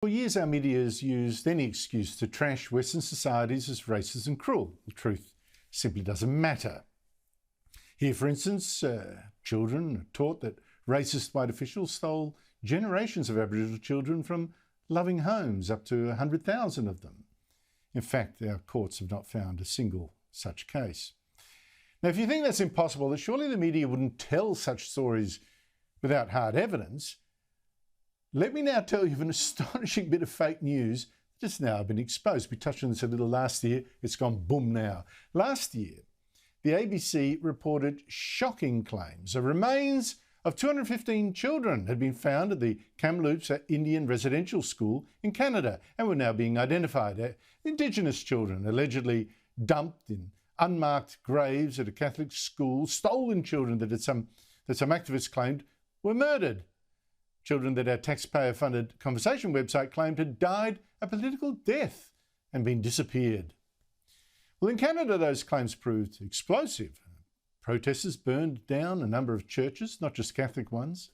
For years, our media has used any excuse to trash Western societies as racist and cruel. The truth simply doesn't matter. Here, for instance, children are taught that racist white officials stole generations of Aboriginal children from loving homes, up to 100,000 of them. In fact, our courts have not found a single such case. Now, if you think that's impossible, then surely the media wouldn't tell such stories without hard evidence. Let me now tell you of an astonishing bit of fake news that's now been exposed. We touched on this a little last year. It's gone boom now. Last year, the ABC reported shocking claims. The remains of 215 children had been found at the Kamloops Indian Residential School in Canada and were now being identified. Indigenous children allegedly dumped in unmarked graves at a Catholic school, stolen children that some activists claimed were murdered. Children that our taxpayer-funded conversation website claimed had died a political death and been disappeared. Well, in Canada, those claims proved explosive. Protesters burned down a number of churches, not just Catholic ones,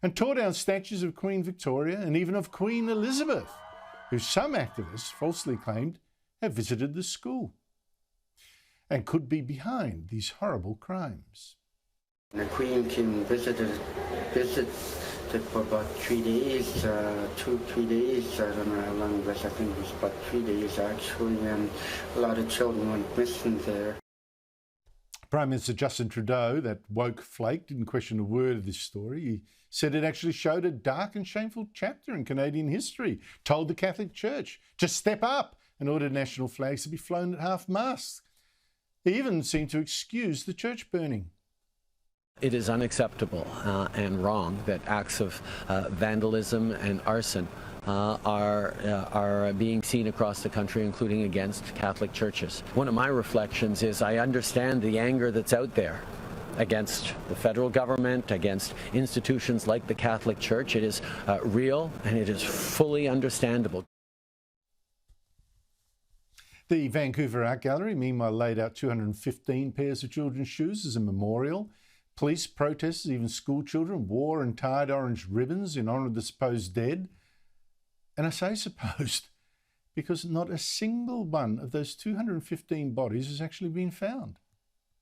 and tore down statues of Queen Victoria and even of Queen Elizabeth, who some activists falsely claimed had visited the school and could be behind these horrible crimes. The Queen came visited for about 3 days, 2-3 days. I don't know how long it was. I think it was about 3 days actually, and a lot of children went missing there. Prime Minister Justin Trudeau, that woke flake, didn't question a word of this story. He said it actually showed a dark and shameful chapter in Canadian history, told the Catholic Church to step up and ordered national flags to be flown at half-mast. He even seemed to excuse the church burning. It is unacceptable and wrong that acts of vandalism and arson are being seen across the country, including against Catholic churches. One of my reflections is I understand the anger that's out there against the federal government, against institutions like the Catholic Church. It is real and it is fully understandable. The Vancouver Art Gallery, meanwhile, laid out 215 pairs of children's shoes as a memorial. Police, protesters, even school children wore and tied orange ribbons in honour of the supposed dead. And I say supposed because not a single one of those 215 bodies has actually been found.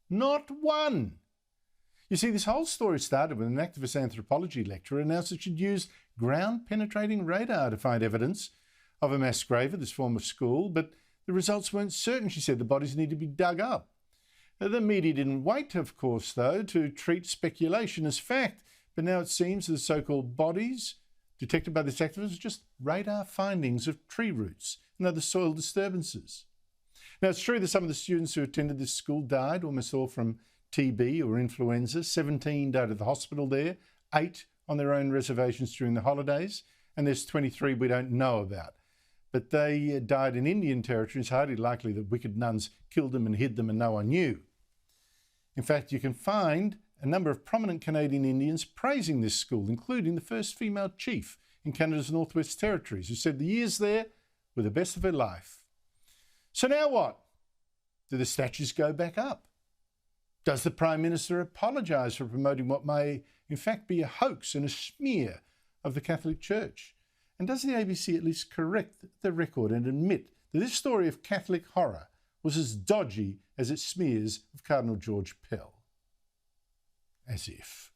Not one! You see, this whole story started when an activist anthropology lecturer announced that she'd used ground-penetrating radar to find evidence of a mass grave at this former school, but the results weren't certain. She said the bodies need to be dug up. The media didn't wait, of course, though, to treat speculation as fact, but now it seems the so-called bodies detected by this activist are just radar findings of tree roots and other soil disturbances. Now, it's true that some of the students who attended this school died, almost all from TB or influenza. 17 died at the hospital there, 8 on their own reservations during the holidays, and there's 23 we don't know about. But they died in Indian territory. It's hardly likely that wicked nuns killed them and hid them and no one knew. In fact, you can find a number of prominent Canadian Indians praising this school, including the first female chief in Canada's Northwest Territories, who said the years there were the best of her life. So now what? Do the statues go back up? Does the Prime Minister apologise for promoting what may in fact be a hoax and a smear of the Catholic Church? And does the ABC at least correct the record and admit that this story of Catholic horror was as dodgy as its smears of Cardinal George Pell? As if.